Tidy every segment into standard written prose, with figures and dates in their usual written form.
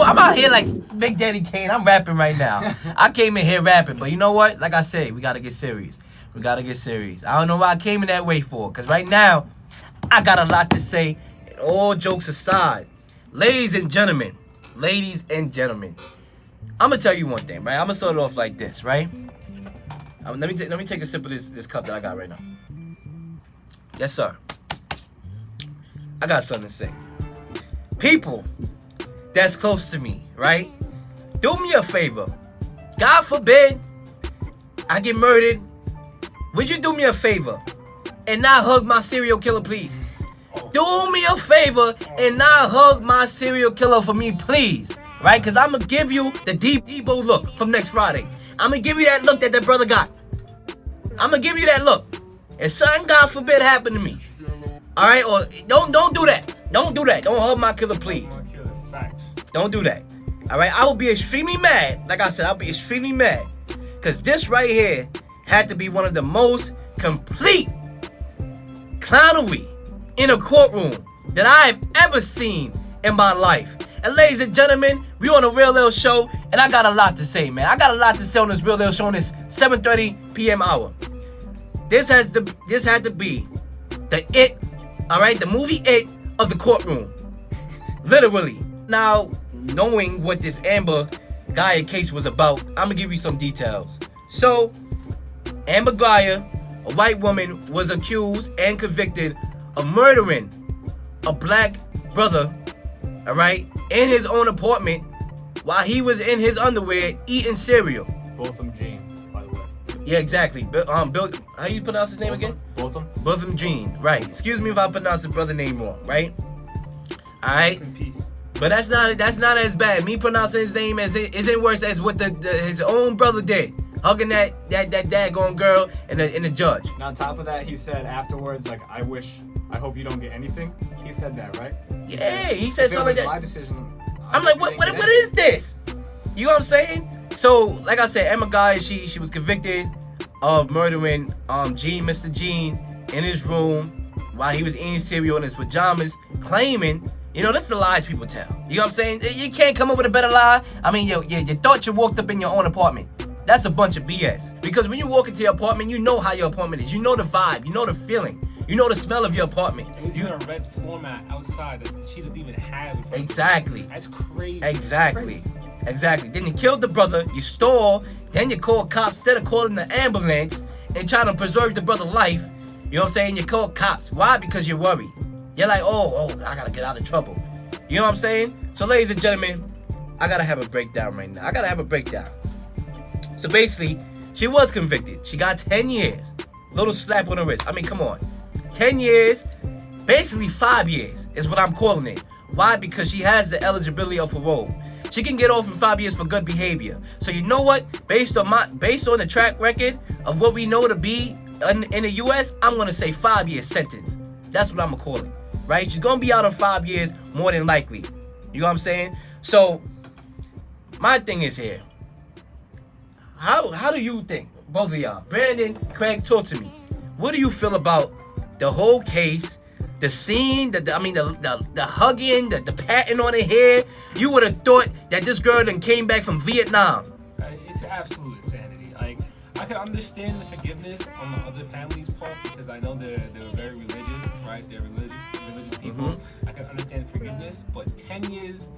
I'm out here like Big Daddy Kane. I'm rapping right now. I came in here rapping, but you know what? Like I said, we gotta get serious. We gotta get serious. I don't know why I came in that way for, cause right now, I got a lot to say. And all jokes aside, ladies and gentlemen, I'm gonna tell you one thing, right? I'm gonna start it off like this, right? Let me take a sip of this cup that I got right now. Yes, sir. I got something to say. People that's close to me, right? Do me a favor. God forbid I get murdered. Would you do me a favor and not hug my serial killer, please? Do me a favor and not hug my serial killer for me, please. Right? Because I'm going to give you the Debo look from next Friday. I'm going to give you that look that brother got. I'm going to give you that look. If something, God forbid, happened to me. All right? Or don't do that. Don't do that. Don't hug my killer, please. Don't do that. All right? I will be extremely mad. Like I said, I'll be extremely mad. Because this right here had to be one of the most complete clownery in a courtroom that I've ever seen in my life. And ladies and gentlemen, we on a Real Leel Show, and I got a lot to say, man. I got a lot to say on this Real Leel Show on this 7:30 p.m. hour. This had to be the It, all right, the movie It of the courtroom, literally. Now, knowing what this Amber Gaia case was about, I'm gonna give you some details. So, Amber Gaia, a white woman, was accused and convicted of murdering a black brother, all right, in his own apartment while he was in his underwear eating cereal. Botham Jean, by the way. Yeah, exactly. Bill, how you pronounce his name again? Botham Jean, right. Excuse me if I pronounce his brother name wrong, right? All right. In peace. But that's not as bad. Me pronouncing his name isn't worse as what his own brother did. Hugging that daggone girl and the judge. And on top of that, he said afterwards, like, I hope you don't get anything. He said that, right? He said something like that. My decision. I'm like, what is this? You know what I'm saying? So, like I said, Emma Guy, she was convicted of murdering Mr. Gene in his room while he was eating cereal in his pajamas, claiming, you know, that's the lies people tell. You know what I'm saying? You can't come up with a better lie. I mean, you thought you walked up in your own apartment. That's a bunch of BS. Because when you walk into your apartment, you know how your apartment is. You know the vibe. You know the feeling. You know the smell of your apartment. There's even a red floor mat outside that she doesn't even have. Exactly. That's crazy. Exactly. Then you killed the brother. You stole. Then you called cops instead of calling the ambulance and trying to preserve the brother's life. You know what I'm saying? You called cops. Why? Because you're worried. You're like, oh, I gotta get out of trouble. You know what I'm saying? So, ladies and gentlemen, I gotta have a breakdown right now. So basically, she was convicted. She got 10 years. Little slap on the wrist. I mean, come on. 10 years, basically 5 years is what I'm calling it. Why? Because she has the eligibility of parole. She can get off in 5 years for good behavior. So you know what? Based on the track record of what we know to be in the U.S., I'm gonna say 5 year sentence. That's what I'm gonna call it. Right? She's gonna be out in 5 years more than likely. You know what I'm saying? So my thing is here. How do you think, both of y'all, Brandon, Craig, talk to me. What do you feel about the whole case, the scene, the hugging, the patting on the hair? You would have thought that this girl then came back from Vietnam. It's absolute insanity. Like, I can understand the forgiveness on the other family's part because I know they're very religious, right? They're religious people. Mm-hmm. I can understand forgiveness, but 10 years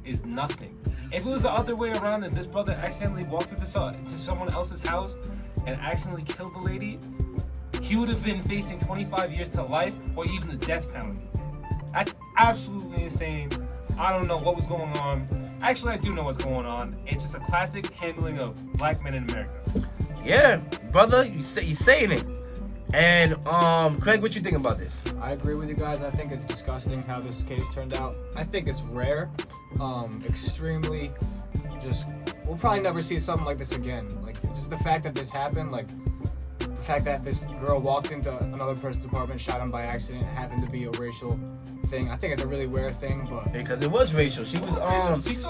is nothing. If it was the other way around and this brother accidentally walked into someone else's house and accidentally killed the lady, he would have been facing 25 years to life or even the death penalty. That's absolutely insane. I don't know what was going on. Actually, I do know what's going on. It's just a classic handling of black men in America. Yeah, brother, you saying it. And Craig, what you think about this? I agree with you guys. I think it's disgusting how this case turned out. I think it's rare, extremely. We'll probably never see something like this again. Like, just the fact that this happened, like the fact that this girl walked into another person's apartment, shot him by accident, happened to be a racial thing. I think it's a really rare thing, but because it was racial. She was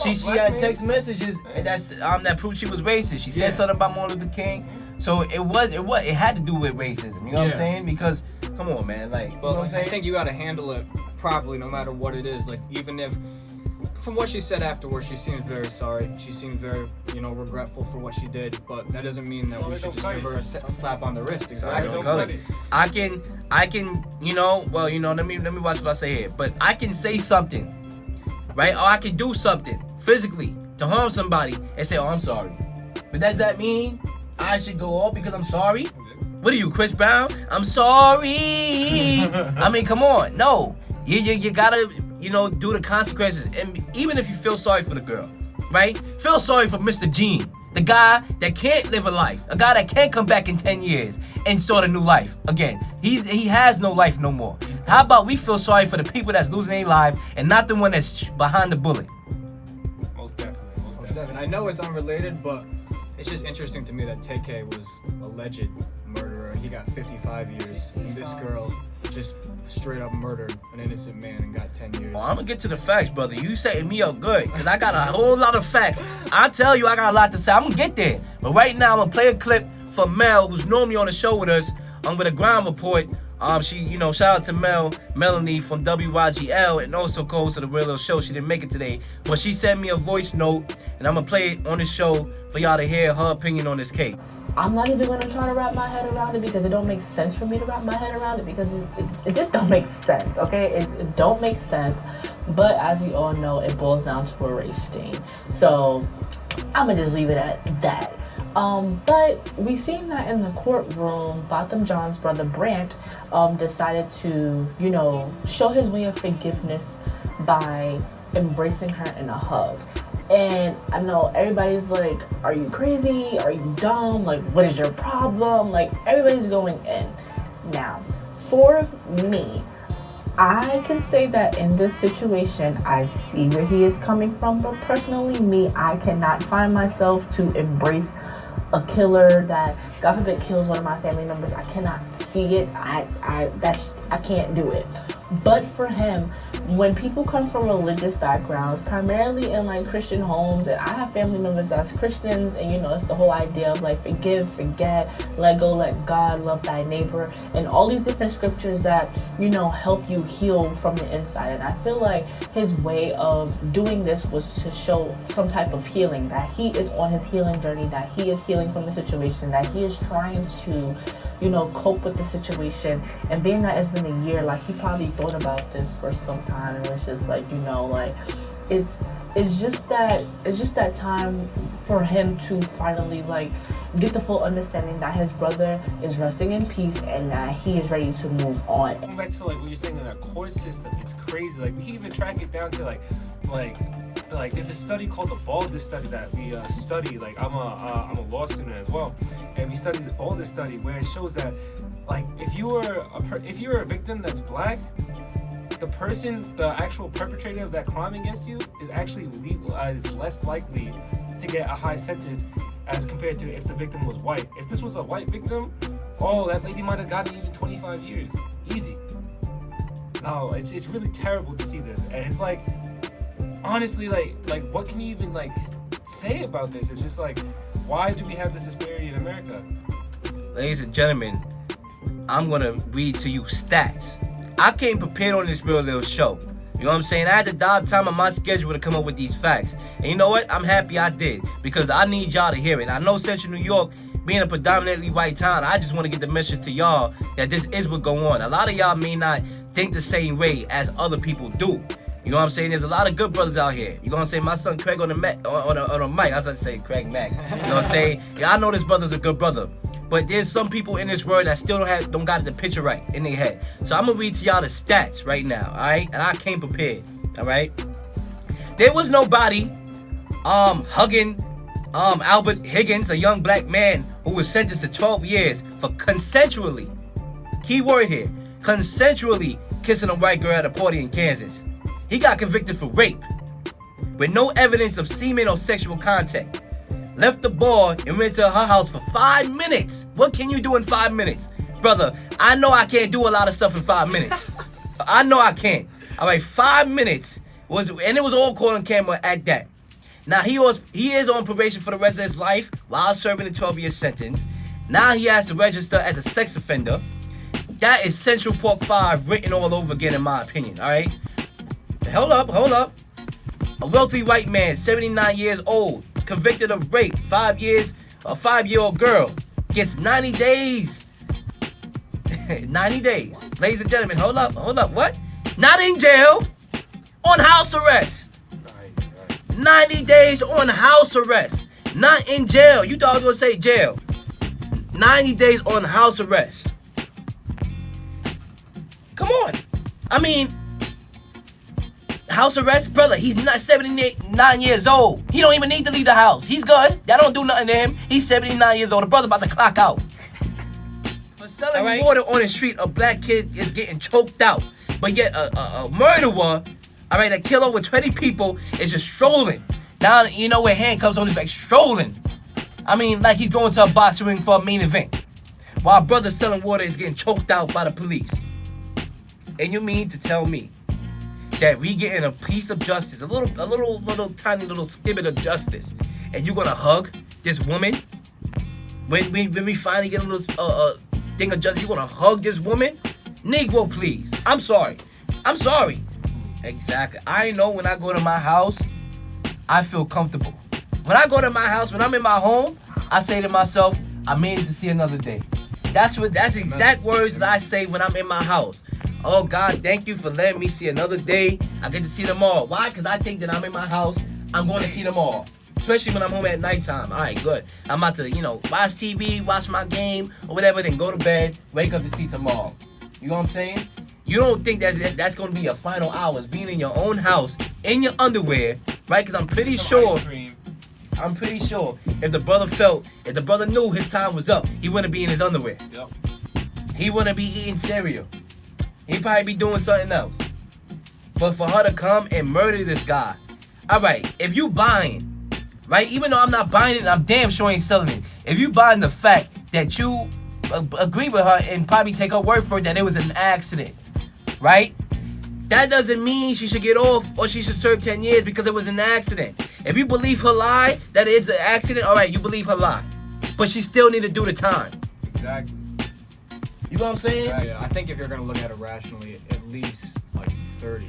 she had text messages that proved she was racist. She said something about Martin Luther King. So it had to do with racism. You know what I'm saying? Because come on, man, like, you know what I'm saying? I think you got to handle it properly, no matter what it is. Like, even if from what she said afterwards, she seemed very sorry. She seemed very, regretful for what she did. But that doesn't mean that we should just give her a slap on the wrist. Exactly. Don't cut it. I can, let me watch what I say here. But I can say something, right? Or I can do something physically to harm somebody and say, oh, I'm sorry. But does that mean I should go off because I'm sorry? What are you, Chris Brown? I'm sorry. I mean, come on. No. You gotta, do the consequences. And even if you feel sorry for the girl, right? Feel sorry for Mr. Gene, the guy that can't live a life, a guy that can't come back in 10 years and start a new life. Again, he has no life no more. How about we feel sorry for the people that's losing their life and not the one that's behind the bullet? Most definitely. I know it's unrelated, but it's just interesting to me that TK was alleged murderer. He got 55 years. And this girl just straight up murdered an innocent man and got 10 years. Well, I'm gonna get to the facts, brother. You setting me up good, because I got a whole lot of facts. I tell you, I got a lot to say. I'm gonna get there. But right now, I'm gonna play a clip for Mel, who's normally on the show with us, with a ground report. She, shout out to Melanie from WYGL, and also co-host of the Real Leel Show. She didn't make it today, but she sent me a voice note, and I'm gonna play it on the show for y'all to hear her opinion on this case. I'm not even going to try to wrap my head around it because it don't make sense for me to wrap my head around it because it just don't make sense, okay? It don't make sense, but as we all know, it boils down to a race sting. So I'm going to just leave it at that. But we seen that in the courtroom, Botham John's brother Brant decided to, show his way of forgiveness by embracing her in a hug. And I know everybody's like, are you crazy? Are you dumb? Like, what is your problem? Like, everybody's going in. Now, for me, I can say that in this situation, I see where he is coming from. But personally, me, I cannot find myself to embrace a killer that, God forbid, kills one of my family members. I cannot see it. I can't do it. But for him, when people come from religious backgrounds, primarily in like Christian homes, and I have family members that's Christians, and it's the whole idea of like forgive, forget, let go, let God, love thy neighbor, and all these different scriptures that help you heal from the inside. And I feel like his way of doing this was to show some type of healing, that he is on his healing journey, that he is healing from the situation, that he is trying to cope with the situation. And being that it's been a year, like he probably thought about this for some time, and it's just like it's just that time for him to finally like get the full understanding that his brother is resting in peace and that he is ready to move on. Going back to like what you're saying in our court system, it's crazy. Like we can even track it down to like there's a study called the Baldus study that we study. Like I'm a law student as well, and we study this Baldus study where it shows that like if you're a victim that's black, the actual perpetrator of that crime against you is actually is less likely to get a high sentence as compared to if the victim was white. If this was a white victim, that lady might have gotten even 25 years, easy. No, it's really terrible to see this, and it's like. Honestly, like what can you even like say about this? It's just like, why do we have this disparity in America? Ladies and gentlemen, I'm gonna read to you stats. I came prepared on this Real Leel Show. You know what I'm saying? I had to dive time on my schedule to come up with these facts. And you know what? I'm happy I did, because I need y'all to hear it. I know Central New York being a predominantly white town, I just want to get the message to y'all that this is what go on. A lot of y'all may not think the same way as other people do. You know what I'm saying? There's a lot of good brothers out here. You know what I'm saying? My son Craig on the mic. I was about to say Craig Mack. You know what I'm saying? Yeah, I know this brother's a good brother. But there's some people in this world that still don't got the picture right in their head. So I'm gonna read to y'all the stats right now, alright? And I came prepared, alright? There was nobody hugging Albert Higgins, a young black man who was sentenced to 12 years for consensually, key word here, consensually kissing a white girl at a party in Kansas. He got convicted for rape with no evidence of semen or sexual contact. Left the bar and went to her house for 5 minutes. What can you do in 5 minutes? Brother, I know I can't do a lot of stuff in 5 minutes. I know I can't. All right, 5 minutes. And it was all caught on camera at that. Now, he is on probation for the rest of his life while serving a 12-year sentence. Now he has to register as a sex offender. That is Central Park 5 written all over again, in my opinion, all right? Hold up. A wealthy white man, 79 years old, convicted of rape, 5 years, a 5-year-old girl, gets 90 days. 90 days. Ladies and gentlemen, hold up, what? Not in jail, on house arrest. 90 days on house arrest. Not in jail. You thought I was going to say jail. 90 days on house arrest. Come on. I mean, house arrest, brother. He's not 79 years old. He don't even need to leave the house. He's good. That don't do nothing to him. He's 79 years old. The brother about to clock out. For selling water on the street, a black kid is getting choked out. But yet a murderer, all right, a killer with 20 people is just strolling. Now, you know, with handcuffs on his back, strolling. I mean, like he's going to a boxing ring for a main event. While brother selling water is getting choked out by the police. And you mean to tell me that we getting a piece of justice, a little tiny little snippet of justice, and you're gonna hug this woman? When we finally get a little thing of justice, you gonna hug this woman? Negro, please. I'm sorry. Exactly. I know when I go to my house, I feel comfortable. When I go to my house, when I'm in my home, I say to myself, I made it to see another day. That's exact words that I say when I'm in my house. Oh God, thank you for letting me see another day. I get to see them all. Why? Because I think that I'm in my house, I'm going to see them all. Especially when I'm home at nighttime. All right, good. I'm about to, watch TV, watch my game, or whatever, then go to bed, wake up to see tomorrow. You know what I'm saying? You don't think that's going to be your final hours, being in your own house, in your underwear, right? Because I'm pretty sure if the brother knew his time was up, he wouldn't be in his underwear. Yep. He wouldn't be eating cereal. He'd probably be doing something else. But for her to come and murder this guy. All right, if you buying, right? Even though I'm not buying it, I'm damn sure ain't selling it. If you buying the fact that you agree with her and probably take her word for it that it was an accident, right? That doesn't mean she should get off or she should serve 10 years because it was an accident. If you believe her lie that it's an accident, all right, you believe her lie. But she still need to do the time. Exactly. You know what I'm saying? Yeah. I think if you're gonna look at it rationally, at least like 30.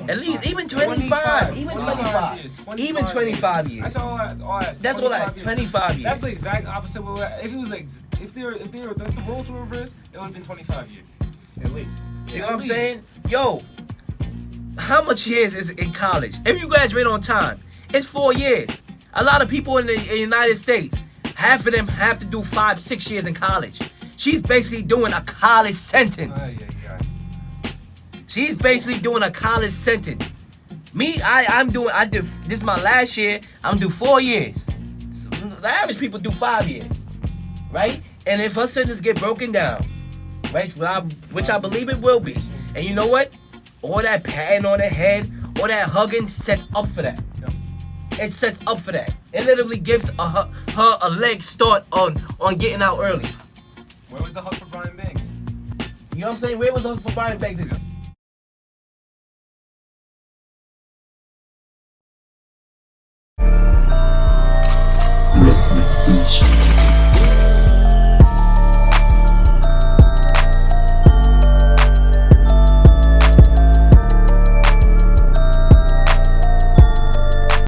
At least even 25. Even 25. Even 25 years. That's all I ask. That's all I ask. 25 years. That's the exact opposite. If it was like, if the roles were reversed, it would have been 25 years. At least. You know what I'm saying? Yo, how much years is in college? If you graduate on time, it's 4 years. A lot of people in the United States, half of them have to do 5-6 years in college. She's basically doing a college sentence. She's basically doing a college sentence. Me, this is my last year. I'm due 4 years. The average people do 5 years, right? And if her sentence get broken down, right, which I believe it will be, and you know what? All that patting on the head, all that hugging sets up for that. It sets up for that. It literally gives her a leg start on getting out early. Where was the hug for Brian Banks? You know what I'm saying? Where was the hug for Brian Banks? Real Leel Show.